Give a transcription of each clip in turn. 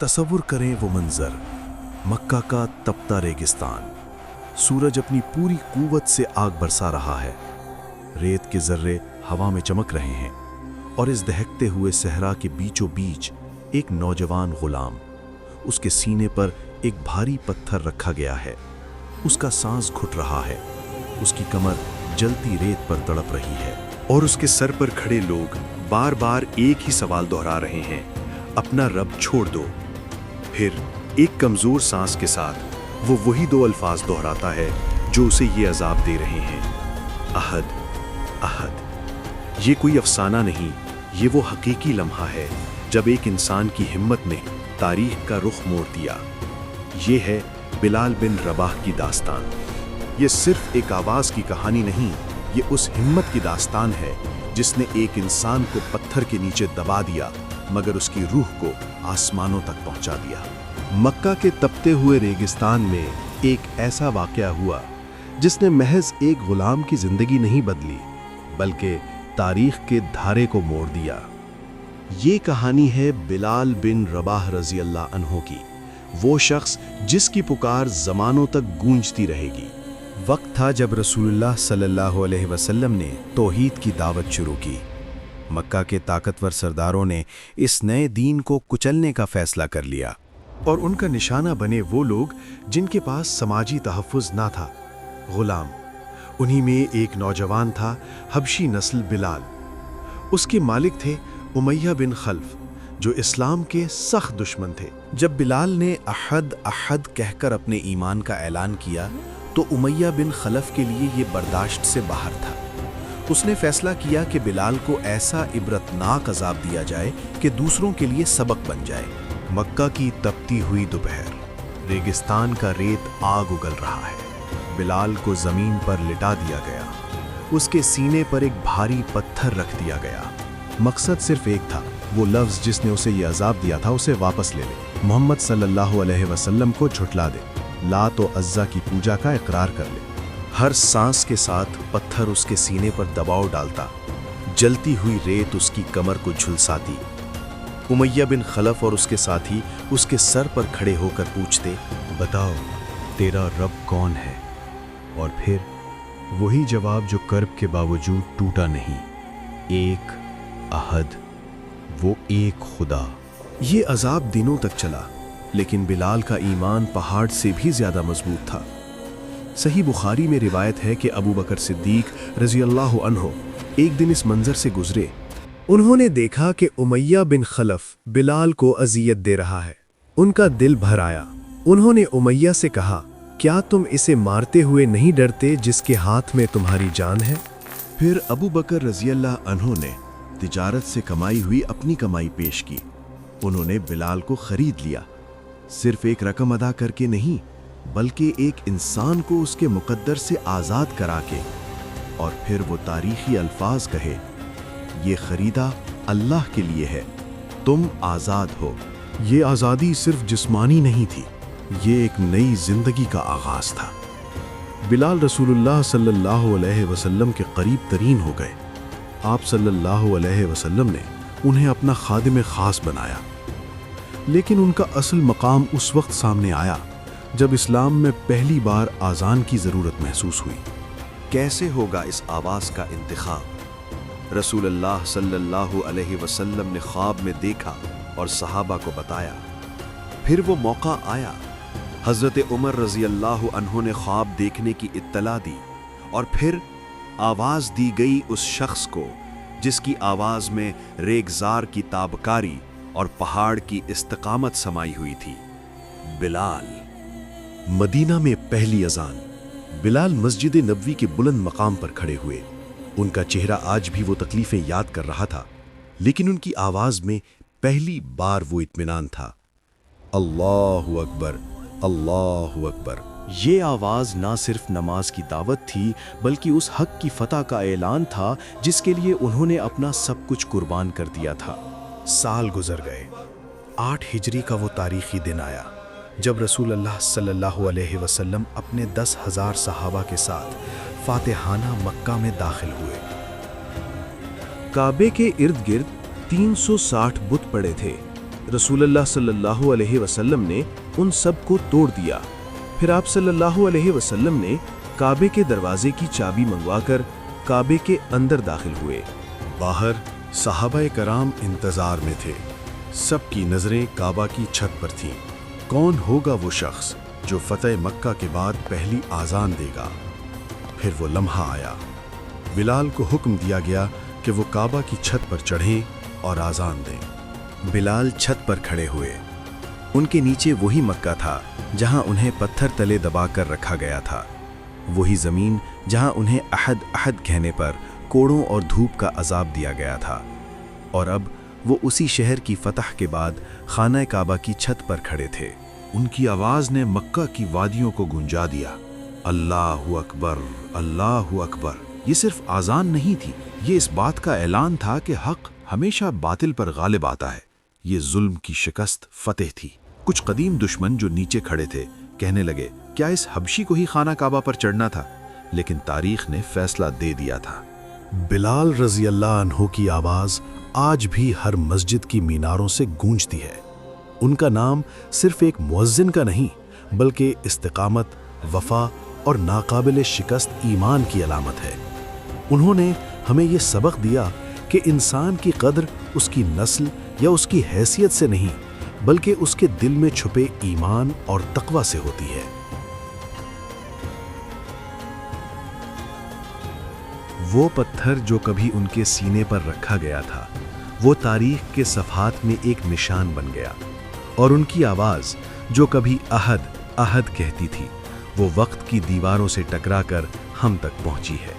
तसव्वुर करें वो मंजर, मक्का का तपता रेगिस्तान। सूरज अपनी पूरी कुव्वत से आग बरसा रहा है। रेत के जर्रे हवा में चमक रहे हैं और इस दहकते हुए सहरा के बीचों बीच एक नौजवान गुलाम, उसके सीने पर एक भारी पत्थर रखा गया है। उसका सांस घुट रहा है, उसकी कमर जलती रेत पर तड़प रही है और उसके सर पर खड़े लोग बार बार एक ही सवाल दोहरा रहे हैं, अपना रब छोड़ दो। फिर एक कमजोर सांस के साथ वो वही दो अल्फाज दोहराता है जो उसे ये अजाब दे रहे हैं, अहद अहद। ये कोई अफसाना नहीं, ये वो हकीकी लम्हा है जब एक इंसान की हिम्मत ने तारीख का रुख मोड़ दिया। ये है बिलाल बिन रबाह की दास्तान। ये सिर्फ एक आवाज़ की कहानी नहीं, ये उस हिम्मत की दास्तान है जिसने एक इंसान को पत्थर के नीचे दबा दिया मगर उसकी रूह को आसमानों तक पहुंचा दिया। मक्का के तपते हुए रेगिस्तान में एक ऐसा वाक़या हुआ जिसने महज एक गुलाम की जिंदगी नहीं बदली बल्कि तारीख के धारे को मोड़ दिया। ये कहानी है बिलाल बिन रबाह रज़ी अल्लाह अन्हो की, वो शख्स जिसकी पुकार ज़मानों तक गूंजती रहेगी। वक्त था जब रसूलुल्लाह सल्लल्लाहु अलैहि वसल्लम ने तौहीद की दावत शुरू की। मक्का के ताकतवर सरदारों ने इस नए दीन को कुचलने का फैसला कर लिया और उनका निशाना बने वो लोग जिनके पास समाजी तहफ़्फ़ुज़ ना था, गुलाम। उन्हीं में एक नौजवान था, हबशी नस्ल बिलाल। उसके मालिक थे उमैया बिन खल्फ, जो इस्लाम के सख्त दुश्मन थे। जब बिलाल ने अहद अहद कहकर अपने ईमान का ऐलान किया तो उमैया बिन खलफ के लिए ये बर्दाश्त से बाहर था। उसने फैसला किया कि बिलाल को ऐसा इबरतनाक अजाब दिया जाए कि दूसरों के लिए सबक बन जाए। मक्का की तपती हुई दोपहर, रेगिस्तान का रेत आग उगल रहा है। बिलाल को ज़मीन पर लिटा दिया गया, उसके सीने पर एक भारी पत्थर रख दिया गया। मकसद सिर्फ एक था, वो लफ्ज़ जिसने उसे ये अजाब दिया था उसे वापस ले ले, मोहम्मद सल्लल्लाहु अलैहि वसल्लम को झुठला दे, लात व अज़्ज़ा की पूजा का इकरार कर ले। हर सांस के साथ पत्थर उसके सीने पर दबाव डालता, जलती हुई रेत उसकी कमर को झुलसाती। उमैया बिन खलफ और उसके साथी उसके सर पर खड़े होकर पूछते, बताओ तेरा रब कौन है? और फिर वही जवाब जो कर्ब के बावजूद टूटा नहीं, एक अहद, वो एक खुदा। ये अजाब दिनों तक चला, लेकिन बिलाल का ईमान पहाड़ से भी ज्यादा मजबूत था। सही बुखारी में रिवायत है कि अबू बकर सिद्दीक रज़ी अल्लाह अन्हो एक दिन इस मंजर से गुजरे। उन्होंने देखा कि उमैया बिन खलफ बिलाल को अजियत दे रहा है। उनका दिल भर आया। उन्होंने उमैया से कहा, क्या तुम इसे मारते हुए नहीं डरते जिसके हाथ में तुम्हारी जान है? फिर अबू बकर रज़ी अल्लाह अन्हो ने तिजारत से कमाई हुई अपनी कमाई पेश की। उन्होंने बिलाल को खरीद लिया, सिर्फ एक रकम अदा करके नहीं बल्कि एक इंसान को उसके मुकद्दर से आज़ाद करा के। और फिर वो तारीखी अल्फाज कहे, ये खरीदा अल्लाह के लिए है, तुम आज़ाद हो। ये आज़ादी सिर्फ जिस्मानी नहीं थी, ये एक नई जिंदगी का आगाज़ था। बिलाल रसूलुल्लाह सल्लल्लाहु अलैहि वसल्लम के करीब तरीन हो गए। आप सल्लल्लाहु अलैहि वसल्लम ने उन्हें अपना खादिम ख़ास बनाया। लेकिन उनका असल मकाम उस वक्त सामने आया जब इस्लाम में पहली बार आज़ान की ज़रूरत महसूस हुई। कैसे होगा इस आवाज़ का इंतखाब? रसूलुल्लाह सल्लल्लाहु अलैहि वसल्लम ने ख्वाब में देखा और सहाबा को बताया। फिर वो मौका आया, हज़रत उमर रज़ी अल्लाह अन्हु ने ख्वाब देखने की इत्तला दी और फिर आवाज़ दी गई उस शख्स को जिसकी आवाज़ में रेगज़ार की ताबकारी और पहाड़ की इस्तिकामत समाई हुई थी, बिलाल। मदीना में पहली अजान। बिलाल मस्जिद नबवी के बुलंद मकाम पर खड़े हुए। उनका चेहरा आज भी वो तकलीफें याद कर रहा था, लेकिन उनकी आवाज में पहली बार वो इत्मीनान था। अल्लाहु अकबर, अल्लाहु अकबर। ये आवाज़ ना सिर्फ नमाज की दावत थी बल्कि उस हक की फतह का ऐलान था जिसके लिए उन्होंने अपना सब कुछ कुर्बान कर दिया था। साल गुजर गए। 8 हिजरी का वो तारीखी दिन आया जब रसूलुल्लाह सल्लल्लाहु अलैहि वसल्लम अपने 10,000 सहाबा के साथ फातिहाना मक्का में दाखिल हुए। काबे के इर्द गिर्द 360 बुत पड़े थे। रसूल अल्लाह सल्लल्लाहु अलैहि वसल्लम ने उन सब को तोड़ दिया। फिर आप सल्लल्लाहु अलैहि वसल्लम ने काबे के दरवाजे की चाबी मंगवाकर काबे के अंदर दाखिल हुए। बाहर सहाबाए कराम इंतजार में थे। सबकी नजरें काबा की छत पर थीं। कौन होगा वो शख्स जो फतेह मक्का के बाद पहली आज़ान देगा? फिर वो लम्हा आया। बिलाल को हुक्म दिया गया कि वो काबा की छत पर चढ़ें और आज़ान दें। बिलाल छत पर खड़े हुए। उनके नीचे वही मक्का था जहां उन्हें पत्थर तले दबाकर रखा गया था, वही ज़मीन जहां उन्हें अहद अहद कहने पर कोड़ों और धूप का अजाब दिया गया था। और अब वो उसी शहर की फतह के बाद खाना काबा की छत पर खड़े थे। उनकी आवाज़ ने मक्का की वादियों को गुंजा दिया। अल्लाहु अकबर, अल्लाहु अकबर। ये सिर्फ आज़ान नहीं थी, ये इस बात का ऐलान था कि हक़ हमेशा बातिल पर गालिब आता है। ये जुल्म की शिकस्त फतेह थी। कुछ कदीम दुश्मन जो नीचे खड़े थे कहने लगे, क्या इस हबशी को ही खाना काबा पर चढ़ना था? लेकिन तारीख ने फैसला दे दिया था। बिलाल रज़ी अल्लाह अन्हु की आवाज़ आज भी हर मस्जिद की मीनारों से गूंजती है। उनका नाम सिर्फ एक मुअज्जिन का नहीं, बल्कि इस्तिकामत, वफा और नाकाबिल शिकस्त ईमान की अलामत है। उन्होंने हमें ये सबक दिया कि इंसान की कद्र उसकी नस्ल या उसकी हैसियत से नहीं, बल्कि उसके दिल में छुपे ईमान और तक़वा से होती है। वो पत्थर जो कभी उनके सीने पर रखा गया था, वो तारीख के सफ़हात में एक निशान बन गया। और उनकी आवाज़ जो कभी अहद अहद कहती थी, वो वक्त की दीवारों से टकराकर हम तक पहुंची है।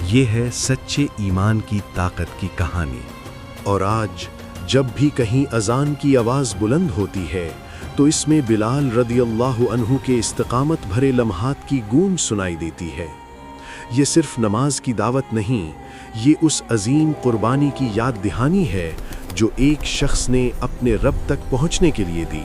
ये है सच्चे ईमान की ताकत की कहानी। और आज जब भी कहीं अजान की आवाज़ बुलंद होती है तो इसमें बिलाल रदियल्लाहु अन्हु के इस्तिकामत भरे लम्हात की गूंज सुनाई देती है। ये सिर्फ नमाज की दावत नहीं, ये उस अजीम कुर्बानी की याद दहानी है जो एक शख्स ने अपने रब तक पहुंचने के लिए दी।